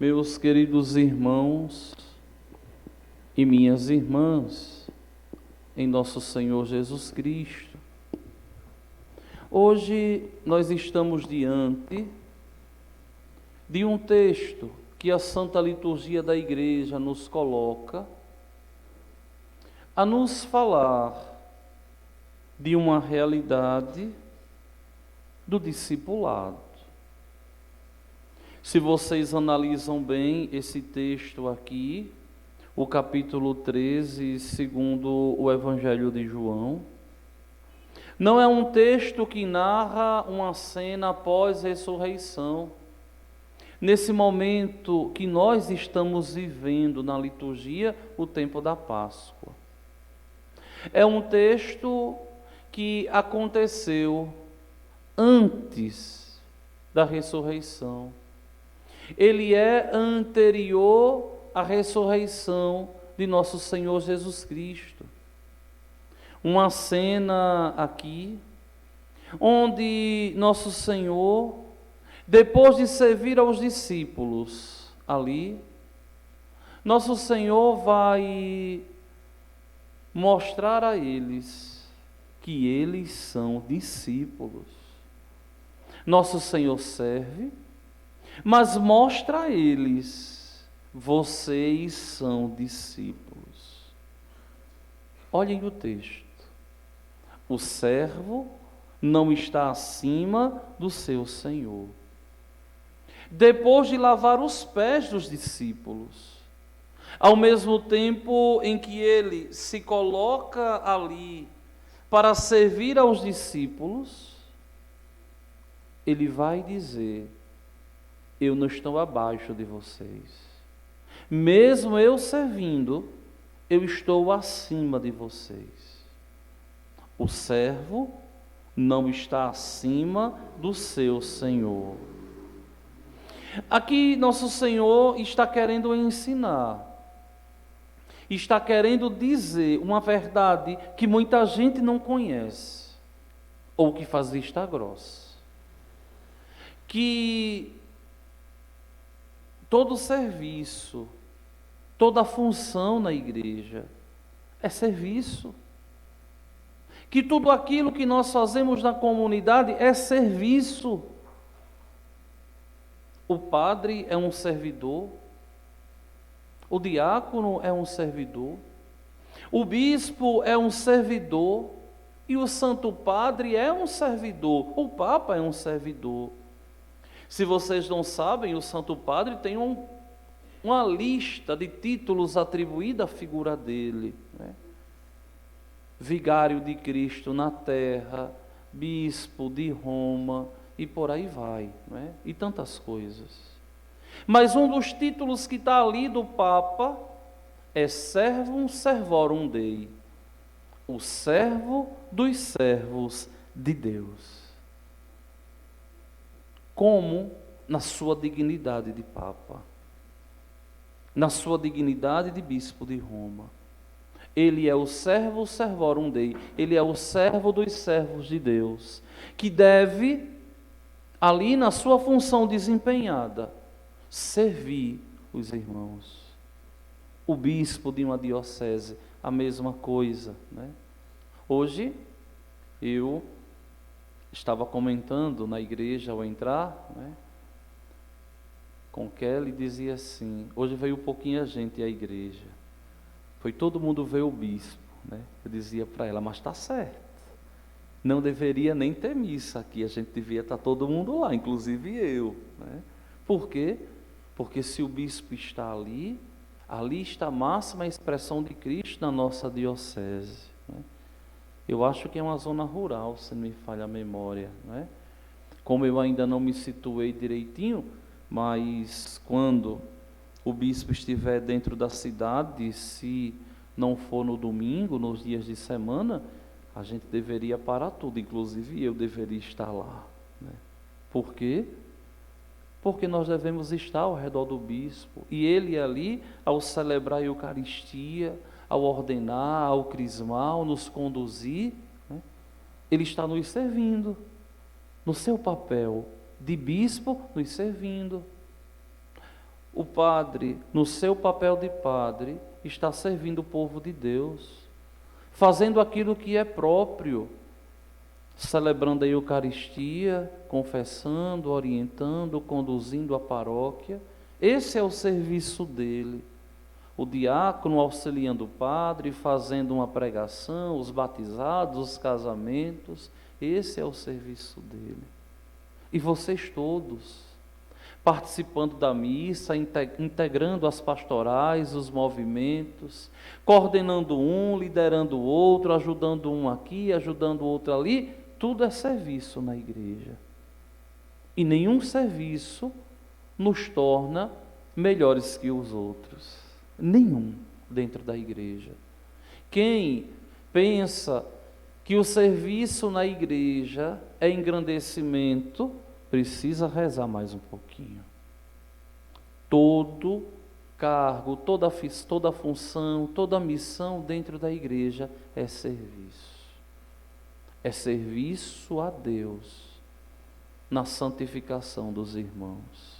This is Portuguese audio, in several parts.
Meus queridos irmãos e minhas irmãs, em nosso Senhor Jesus Cristo, hoje nós estamos diante de um texto que a Santa Liturgia da Igreja nos coloca a nos falar de uma realidade do discipulado. Se vocês analisam bem esse texto aqui, o capítulo 13, segundo o Evangelho de João, não é um texto que narra uma cena após ressurreição. Nesse momento que nós estamos vivendo na liturgia, o tempo da Páscoa. É um texto que aconteceu antes da ressurreição. Ele é anterior à ressurreição de nosso Senhor Jesus Cristo. Uma cena aqui, onde nosso Senhor, depois de servir aos discípulos ali, nosso Senhor vai mostrar a eles que eles são discípulos. Nosso Senhor serve, mas mostra a eles: vocês são discípulos. Olhem o texto. O servo não está acima do seu senhor. Depois de lavar os pés dos discípulos, ao mesmo tempo em que ele se coloca ali para servir aos discípulos, ele vai dizer: eu não estou abaixo de vocês. Mesmo eu servindo, eu estou acima de vocês. O servo não está acima do seu senhor. Aqui nosso Senhor está querendo ensinar, está querendo dizer uma verdade que muita gente não conhece, ou que faz vista grossa. Que todo serviço, toda função na igreja é serviço. Que tudo aquilo que nós fazemos na comunidade é serviço. O padre é um servidor, o diácono é um servidor, o bispo é um servidor e o santo padre é um servidor, o papa é um servidor. Se vocês não sabem, o Santo Padre tem uma lista de títulos atribuída à figura dele, né? Vigário de Cristo na terra, bispo de Roma, e por aí vai, né? E tantas coisas. Mas um dos títulos que está ali do Papa é Servum Servorum Dei, o servo dos servos de Deus. Como na sua dignidade de Papa, na sua dignidade de Bispo de Roma. Ele é o servo servorum Dei, ele é o servo dos servos de Deus, que deve, ali na sua função desempenhada, servir os irmãos. O bispo de uma diocese, a mesma coisa, né? Hoje, eu estava comentando na igreja ao entrar, né, com Kelly, dizia assim: hoje veio pouquinha gente à igreja, foi todo mundo ver o bispo, né? Eu dizia para ela: mas está certo, não deveria nem ter missa aqui, a gente devia estar todo mundo lá, inclusive eu, né? Por quê? Porque se o bispo está ali, ali está a máxima expressão de Cristo na nossa diocese, né? Eu acho que é uma zona rural, se não me falha a memória, né? Como eu ainda não me situei direitinho, mas quando o bispo estiver dentro da cidade, se não for no domingo, nos dias de semana, a gente deveria parar tudo, inclusive eu deveria estar lá, né? Por quê? Porque nós devemos estar ao redor do bispo, e ele ali, ao celebrar a Eucaristia, ao ordenar, ao crismar, ao nos conduzir, né, ele está nos servindo, no seu papel de bispo, nos servindo. O padre, no seu papel de padre, está servindo o povo de Deus, fazendo aquilo que é próprio, celebrando a Eucaristia, confessando, orientando, conduzindo a paróquia. Esse é o serviço dele. O diácono auxiliando o padre, fazendo uma pregação, os batizados, os casamentos. Esse é o serviço dele. E vocês todos, participando da missa, integrando as pastorais, os movimentos, coordenando um, liderando o outro, ajudando um aqui, ajudando o outro ali, tudo é serviço na igreja. E nenhum serviço nos torna melhores que os outros. Nenhum dentro da igreja. Quem pensa que o serviço na igreja é engrandecimento, precisa rezar mais um pouquinho. Todo cargo, toda função, toda missão dentro da igreja é serviço. É serviço a Deus na santificação dos irmãos.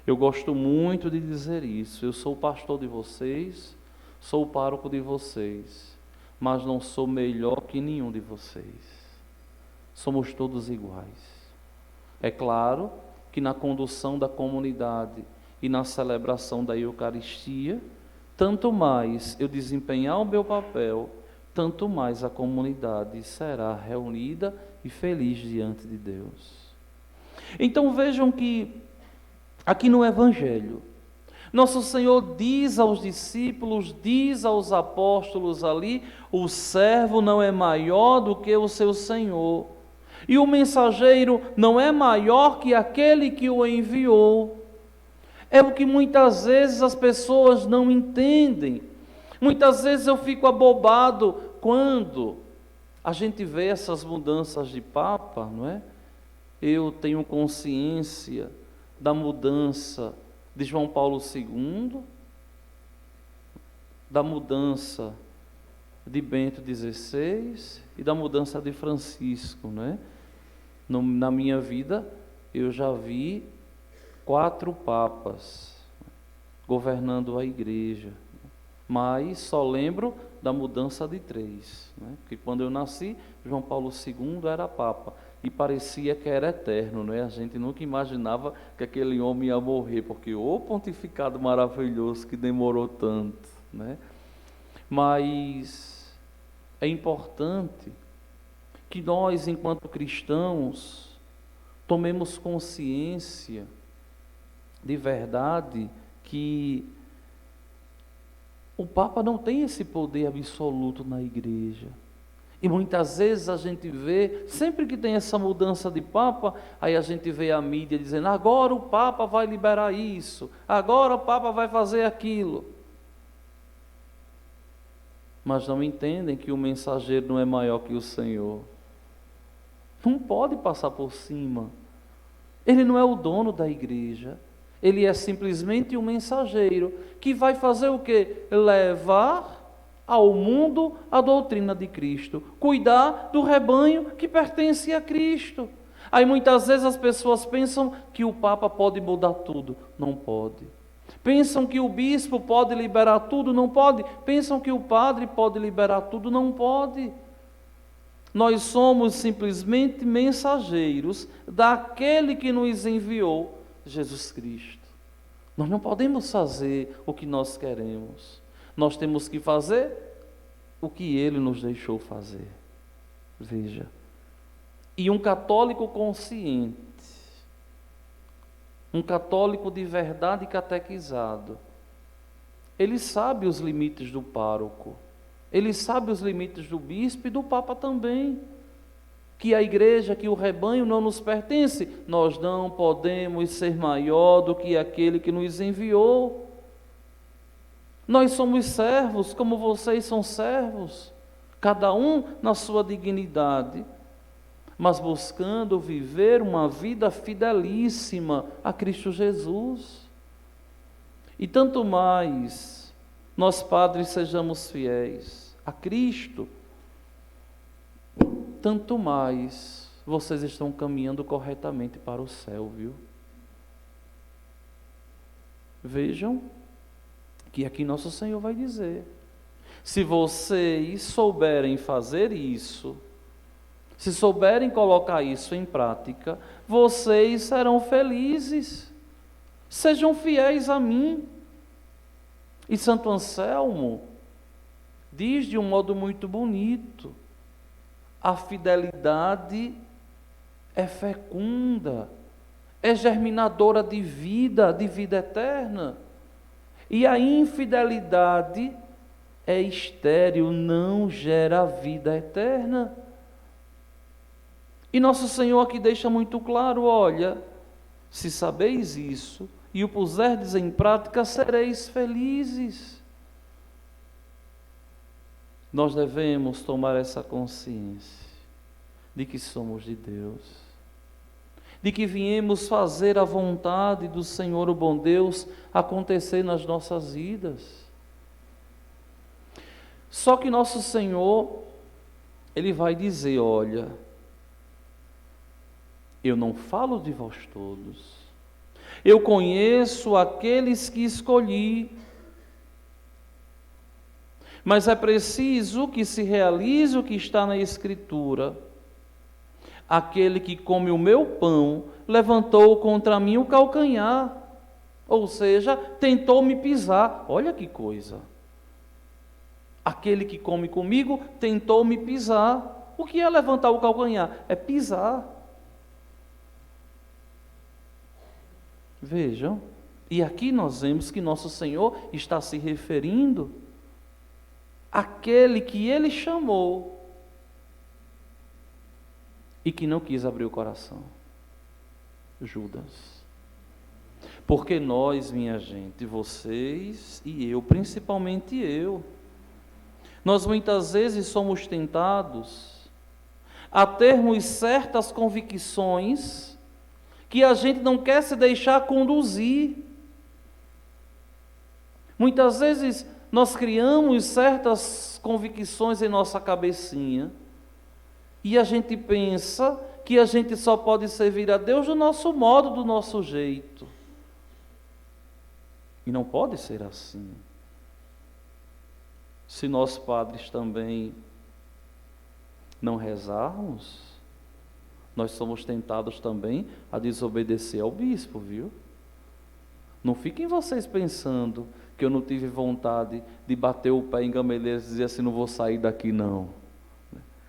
Eu gosto muito de dizer isso. Eu sou o pastor de vocês, sou o pároco de vocês, mas não sou melhor que nenhum de vocês. Somos todos iguais. É claro que na condução da comunidade e na celebração da Eucaristia, tanto mais eu desempenhar o meu papel, tanto mais a comunidade será reunida e feliz diante de Deus. Então vejam que aqui no Evangelho, nosso Senhor diz aos discípulos, diz aos apóstolos ali, o servo não é maior do que o seu Senhor, e o mensageiro não é maior que aquele que o enviou. É o que muitas vezes as pessoas não entendem. Muitas vezes eu fico abobado quando a gente vê essas mudanças de Papa, não é? Eu tenho consciência da mudança de João Paulo II, da mudança de Bento XVI e da mudança de Francisco, né? Na minha vida, eu já vi 4 papas governando a igreja, mas só lembro da mudança de 3, né? Porque quando eu nasci, João Paulo II era papa, e parecia que era eterno, né? A gente nunca imaginava que aquele homem ia morrer, porque o pontificado maravilhoso que demorou tanto, né? Mas é importante que nós, enquanto cristãos, tomemos consciência de verdade que o Papa não tem esse poder absoluto na igreja. E muitas vezes a gente vê, sempre que tem essa mudança de Papa, aí a gente vê a mídia dizendo, agora o Papa vai liberar isso, agora o Papa vai fazer aquilo. Mas não entendem que o mensageiro não é maior que o Senhor. Não pode passar por cima. Ele não é o dono da igreja. Ele é simplesmente um mensageiro que vai fazer o quê? Levar ao mundo a doutrina de Cristo, cuidar do rebanho que pertence a Cristo. Aí muitas vezes as pessoas pensam que o Papa pode mudar tudo. Não pode. Pensam que o bispo pode liberar tudo. Não pode. Pensam que o padre pode liberar tudo. Não pode. Nós somos simplesmente mensageiros daquele que nos enviou, Jesus Cristo. Nós não podemos fazer o que nós queremos. Nós temos que fazer o que Ele nos deixou fazer. Veja. E um católico consciente, um católico de verdade catequizado, ele sabe os limites do pároco, ele sabe os limites do bispo e do Papa também. Que a igreja, que o rebanho não nos pertence, nós não podemos ser maior do que aquele que nos enviou. Nós somos servos, como vocês são servos, cada um na sua dignidade, mas buscando viver uma vida fidelíssima a Cristo Jesus. E tanto mais nós padres sejamos fiéis a Cristo, tanto mais vocês estão caminhando corretamente para o céu, viu? Vejam que aqui nosso Senhor vai dizer: se vocês souberem fazer isso, se souberem colocar isso em prática, vocês serão felizes. Sejam fiéis a mim. E Santo Anselmo diz de um modo muito bonito: a fidelidade é fecunda, é germinadora de vida eterna. E a infidelidade é estéril, não gera vida eterna. E nosso Senhor aqui deixa muito claro: olha, se sabeis isso e o puserdes em prática, sereis felizes. Nós devemos tomar essa consciência de que somos de Deus, de que viemos fazer a vontade do Senhor, o bom Deus, acontecer nas nossas vidas. Só que nosso Senhor, Ele vai dizer: olha, eu não falo de vós todos, eu conheço aqueles que escolhi, mas é preciso que se realize o que está na Escritura: aquele que come o meu pão levantou contra mim o calcanhar, ou seja, tentou me pisar. Olha que coisa! Aquele que come comigo tentou me pisar. O que é levantar o calcanhar? É pisar. Vejam, e aqui nós vemos que nosso Senhor está se referindo àquele que Ele chamou e que não quis abrir o coração, Judas. Porque nós, minha gente, vocês e eu, principalmente eu, nós muitas vezes somos tentados a termos certas convicções que a gente não quer se deixar conduzir. Muitas vezes nós criamos certas convicções em nossa cabecinha e a gente pensa que a gente só pode servir a Deus do nosso modo, do nosso jeito. E não pode ser assim. Se nós padres também não rezarmos, nós somos tentados também a desobedecer ao bispo, viu? Não fiquem vocês pensando que eu não tive vontade de bater o pé em Gameleira e dizer assim: não vou sair daqui não.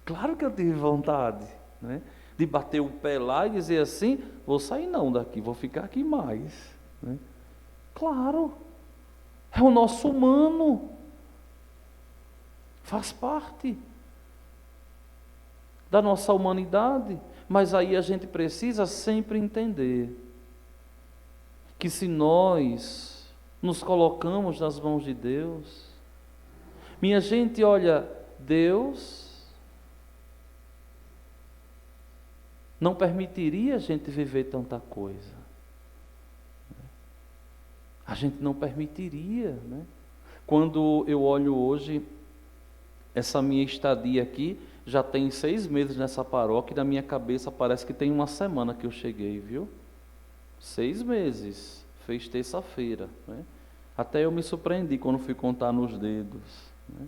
Claro que eu tive vontade, né? De bater o pé lá e dizer assim: vou sair não daqui, vou ficar aqui mais, né? Claro, é o nosso humano, faz parte da nossa humanidade. Mas aí a gente precisa sempre entender que se nós nos colocamos nas mãos de Deus, minha gente, olha, Deus não permitiria a gente viver tanta coisa. A gente não permitiria, né? Quando eu olho hoje, essa minha estadia aqui, já tem 6 meses nessa paróquia, e na minha cabeça parece que tem uma semana que eu cheguei, viu? 6 meses, fez terça-feira, né? Até eu me surpreendi quando fui contar nos dedos, né?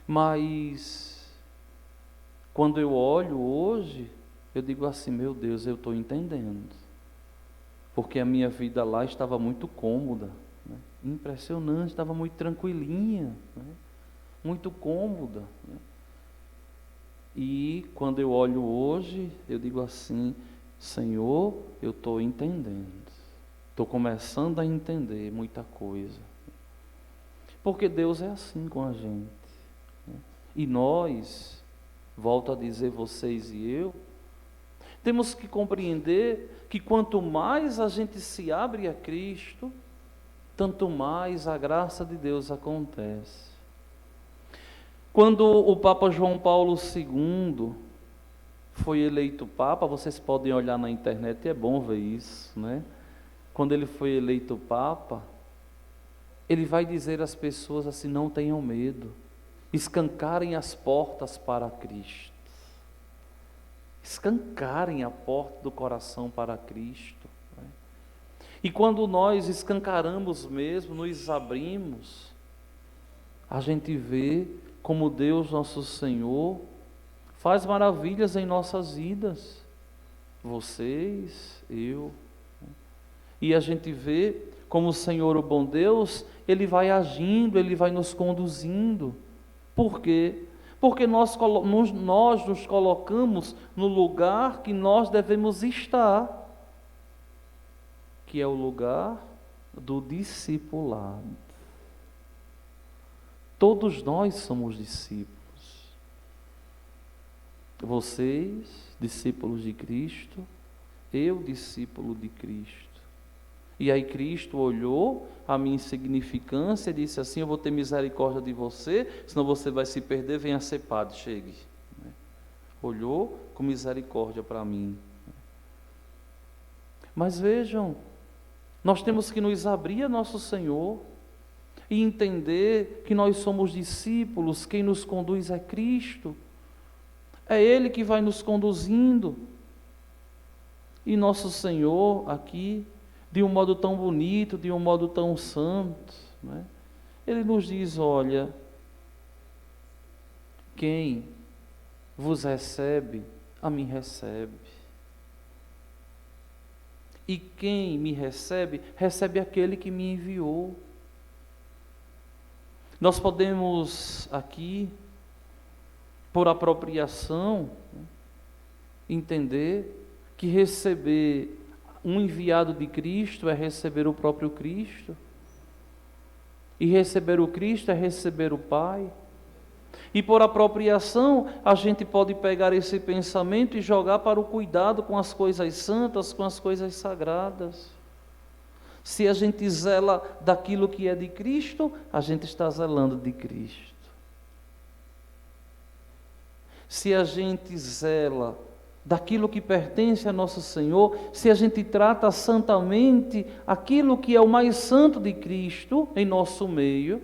Mas, quando eu olho hoje, eu digo assim: meu Deus, eu estou entendendo. Porque a minha vida lá estava muito cômoda, né? Impressionante, estava muito tranquilinha, né? Muito cômoda, né? E quando eu olho hoje, eu digo assim: Senhor, eu estou entendendo, estou começando a entender muita coisa, porque Deus é assim com a gente, né? E nós, volto a dizer, vocês e eu, temos que compreender que quanto mais a gente se abre a Cristo, tanto mais a graça de Deus acontece. Quando o Papa João Paulo II foi eleito Papa, vocês podem olhar na internet, é bom ver isso, né? Quando ele foi eleito Papa, ele vai dizer às pessoas assim: não tenham medo, escancarem as portas para Cristo, escancarem a porta do coração para Cristo, né? E quando nós escancaramos mesmo, nos abrimos, a gente vê como Deus, nosso Senhor, faz maravilhas em nossas vidas. Vocês, eu. E a gente vê como o Senhor, o bom Deus, Ele vai agindo, Ele vai nos conduzindo. Por quê? Porque nós nos colocamos no lugar que nós devemos estar, que é o lugar do discipulado. Todos nós somos discípulos. Vocês, discípulos de Cristo, eu, discípulo de Cristo. E aí Cristo olhou a minha insignificância e disse assim: eu vou ter misericórdia de você, senão você vai se perder, venha ser padre, chegue. Olhou com misericórdia para mim. Mas vejam, nós temos que nos abrir a nosso Senhor e entender que nós somos discípulos, quem nos conduz é Cristo. É Ele que vai nos conduzindo. E nosso Senhor aqui, de um modo tão bonito, de um modo tão santo, né? Ele nos diz: olha, quem vos recebe, a mim recebe. E quem me recebe, recebe aquele que me enviou. Nós podemos aqui, por apropriação, entender que receber um enviado de Cristo é receber o próprio Cristo, e receber o Cristo é receber o Pai. E por apropriação, a gente pode pegar esse pensamento e jogar para o cuidado com as coisas santas, com as coisas sagradas. Se a gente zela daquilo que é de Cristo, a gente está zelando de Cristo. Se a gente zela daquilo que pertence a nosso Senhor, se a gente trata santamente aquilo que é o mais santo de Cristo em nosso meio,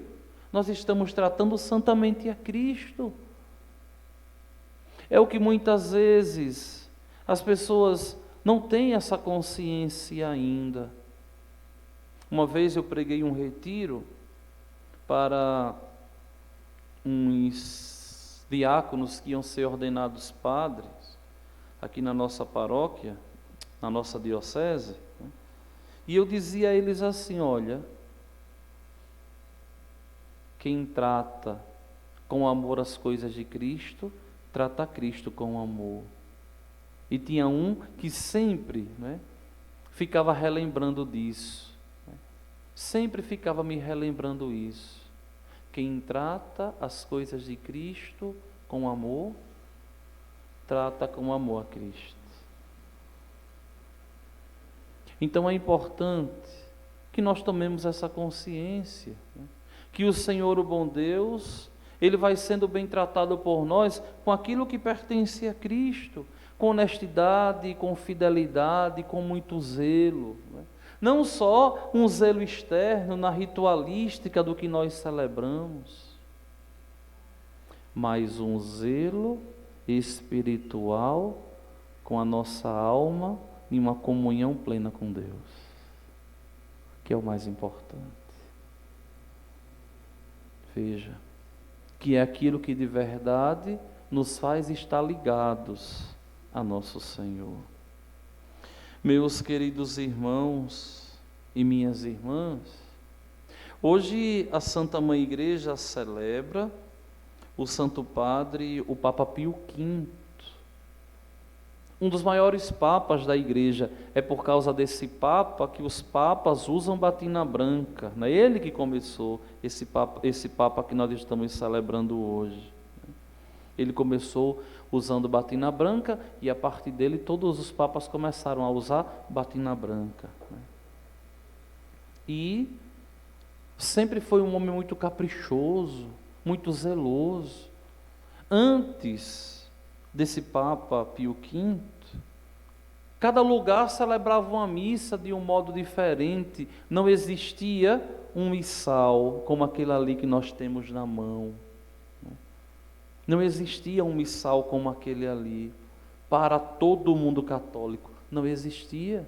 nós estamos tratando santamente a Cristo. É o que muitas vezes as pessoas não têm essa consciência ainda. Uma vez eu preguei um retiro para uns diáconos que iam ser ordenados padres aqui na nossa paróquia, na nossa diocese, né? E eu dizia a eles assim: olha, quem trata com amor as coisas de Cristo, trata a Cristo com amor. E tinha um que sempre, né, ficava relembrando disso, né? Sempre ficava me relembrando isso. Quem trata as coisas de Cristo com amor, trata com amor a Cristo. Então é importante que nós tomemos essa consciência, né? Que o Senhor, o bom Deus, Ele vai sendo bem tratado por nós com aquilo que pertence a Cristo, com honestidade, com fidelidade, com muito zelo, né? Não só um zelo externo na ritualística do que nós celebramos, mas um zelo espiritual com a nossa alma em uma comunhão plena com Deus, que é o mais importante. Veja, que é aquilo que de verdade nos faz estar ligados a nosso Senhor. Meus queridos irmãos e minhas irmãs, hoje a Santa Mãe Igreja celebra o Santo Padre, o Papa Pio V, um dos maiores papas da Igreja. É por causa desse Papa que os papas usam batina branca. Não é ele que começou esse Papa que nós estamos celebrando hoje. Ele começou usando batina branca e a partir dele todos os papas começaram a usar batina branca. E sempre foi um homem muito caprichoso, muito zeloso. Antes desse Papa Pio V, cada lugar celebrava uma missa de um modo diferente. Não existia um missal como aquele ali que nós temos na mão. Não existia um missal como aquele ali para todo o mundo católico. Não existia.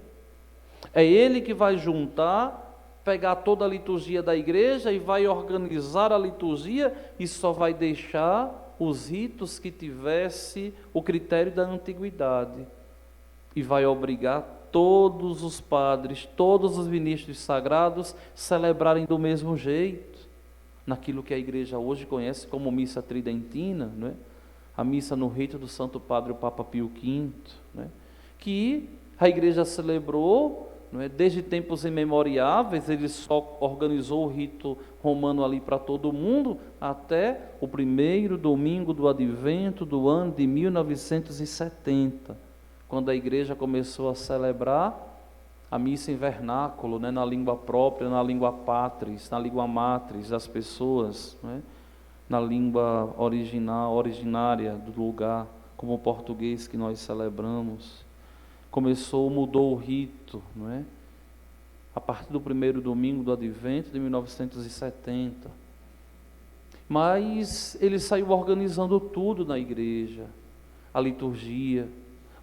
É Ele que vai juntar, pegar toda a liturgia da igreja e vai organizar a liturgia e só vai deixar os ritos que tivesse o critério da antiguidade. E vai obrigar todos os padres, todos os ministros sagrados celebrarem do mesmo jeito, naquilo que a igreja hoje conhece como missa tridentina, não é? A missa no rito do Santo Padre o Papa Pio V, não é? Que a igreja celebrou, não é? Desde tempos imemoriáveis. Ele só organizou o rito romano ali para todo mundo até o primeiro domingo do Advento do ano de 1970, quando a igreja começou a celebrar a missa em vernáculo, né, na língua própria, na língua patris, na língua matris das pessoas, né, na língua originária do lugar, como o português que nós celebramos. Mudou o rito, não é? A partir do primeiro domingo do Advento de 1970. Mas ele saiu organizando tudo na igreja, a liturgia,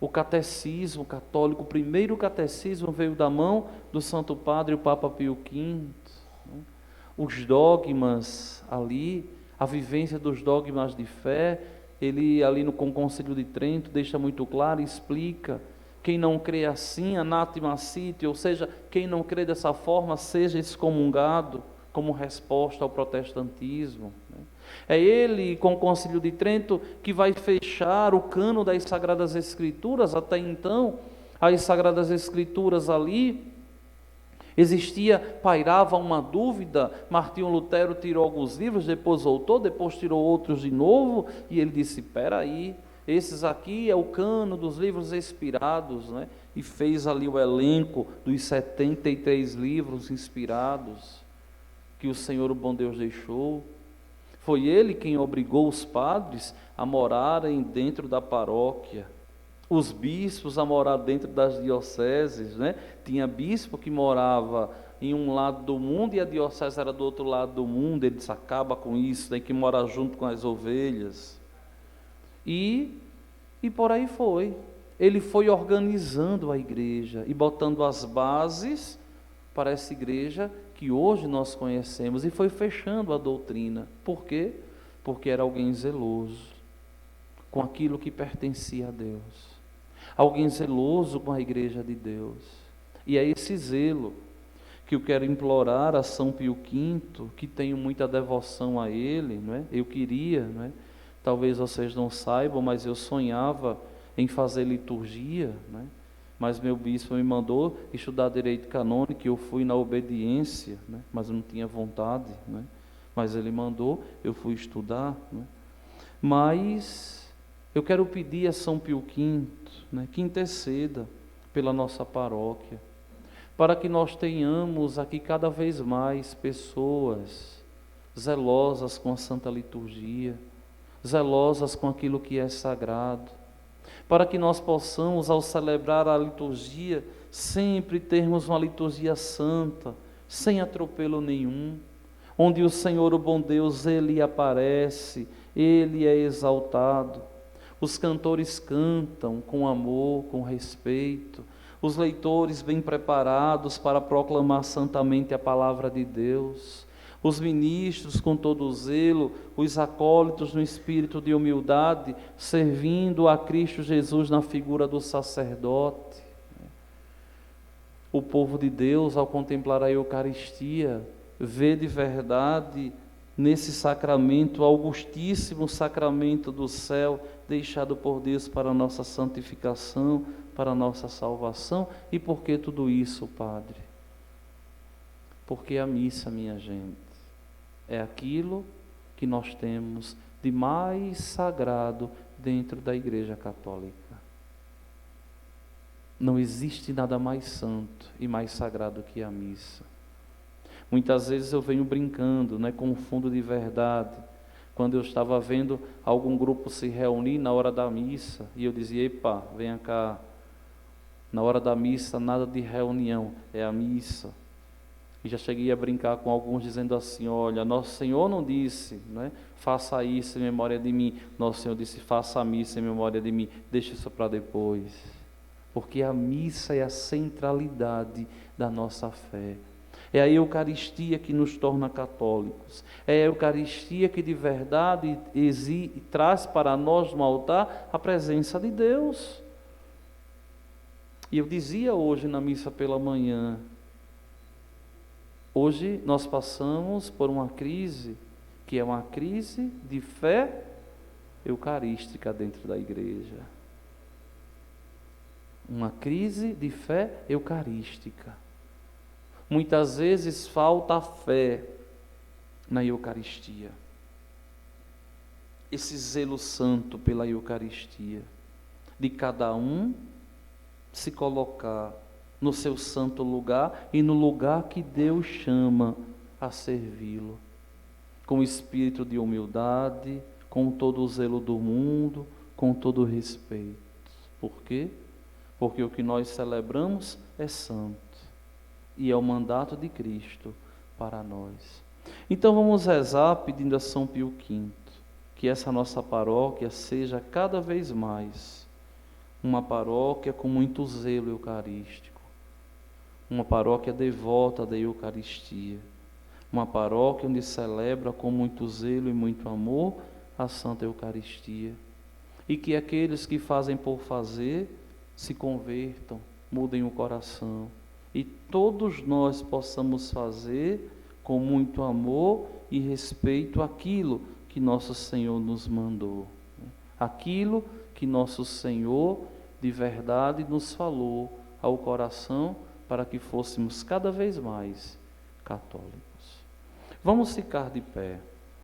o catecismo católico. O primeiro catecismo veio da mão do Santo Padre, o Papa Pio V. Né? Os dogmas ali, a vivência dos dogmas de fé, ele ali com o Concílio de Trento deixa muito claro e explica: quem não crê assim, anathema siti, ou seja, quem não crê dessa forma, seja excomungado, como resposta ao protestantismo. É ele, com o Concílio de Trento, que vai fechar o cano das Sagradas Escrituras. Até então, as Sagradas Escrituras ali, pairava uma dúvida. Martinho Lutero tirou alguns livros, depois voltou, depois tirou outros de novo, e ele disse: espera aí, esses aqui é o cano dos livros inspirados, né? E fez ali o elenco dos 73 livros inspirados que o Senhor, o bom Deus, deixou. Foi ele quem obrigou os padres a morarem dentro da paróquia, os bispos a morar dentro das dioceses, né? Tinha bispo que morava em um lado do mundo e a diocese era do outro lado do mundo. Ele disse: acaba com isso, tem que morar junto com as ovelhas. E por aí foi. Ele foi organizando a igreja e botando as bases para essa igreja que hoje nós conhecemos, e foi fechando a doutrina. Por quê? Porque era alguém zeloso com aquilo que pertencia a Deus, alguém zeloso com a igreja de Deus. E é esse zelo que eu quero implorar a São Pio V, que tenho muita devoção a ele, não é? Eu queria, não é? Talvez vocês não saibam, mas eu sonhava em fazer liturgia, não é? Mas meu bispo me mandou estudar direito canônico e eu fui na obediência, né? Mas eu não tinha vontade, né? Mas ele mandou, eu fui estudar, né? Mas eu quero pedir a São Pio V, né, que interceda pela nossa paróquia, para que nós tenhamos aqui cada vez mais pessoas zelosas com a Santa Liturgia, zelosas com aquilo que é sagrado, para que nós possamos, ao celebrar a liturgia, sempre termos uma liturgia santa, sem atropelo nenhum, onde o Senhor, o bom Deus, Ele aparece, Ele é exaltado, os cantores cantam com amor, com respeito, os leitores bem preparados para proclamar santamente a palavra de Deus, os ministros com todo o zelo, os acólitos no espírito de humildade, servindo a Cristo Jesus na figura do sacerdote. O povo de Deus, ao contemplar a Eucaristia, vê de verdade nesse sacramento, augustíssimo sacramento do céu, deixado por Deus para a nossa santificação, para a nossa salvação. E por que tudo isso, Padre? Porque a missa, minha gente, é aquilo que nós temos de mais sagrado dentro da Igreja Católica. Não existe nada mais santo e mais sagrado que a missa. Muitas vezes eu venho brincando, né, com um fundo de verdade, quando eu estava vendo algum grupo se reunir na hora da missa, e eu dizia: epa, venha cá, na hora da missa nada de reunião, é a missa. E já cheguei a brincar com alguns dizendo assim: olha, Nosso Senhor não disse, né, faça isso em memória de mim. Nosso Senhor disse: faça a missa em memória de mim. Deixa isso para depois. porque a missa é a centralidade da nossa fé. É a Eucaristia que nos torna católicos. É a Eucaristia que de verdade traz para nós no altar a presença de Deus. E eu dizia hoje na missa pela manhã, hoje nós passamos por uma crise, que é uma crise de fé eucarística dentro da igreja. Uma crise de fé eucarística. Muitas vezes falta a fé na Eucaristia. Esse zelo santo pela Eucaristia, de cada um se colocar no seu santo lugar e no lugar que Deus chama a servi-lo, com espírito de humildade, com todo o zelo do mundo, com todo o respeito. Por quê? Porque o que nós celebramos é santo e é o mandato de Cristo para nós. Então vamos rezar pedindo a São Pio V que essa nossa paróquia seja cada vez mais uma paróquia com muito zelo eucarístico, uma paróquia devota da Eucaristia, uma paróquia onde celebra com muito zelo e muito amor a Santa Eucaristia, e que aqueles que fazem por fazer se convertam, mudem o coração, e todos nós possamos fazer com muito amor e respeito aquilo que nosso Senhor nos mandou, aquilo que nosso Senhor de verdade nos falou ao coração para que fôssemos cada vez mais católicos. Vamos ficar de pé.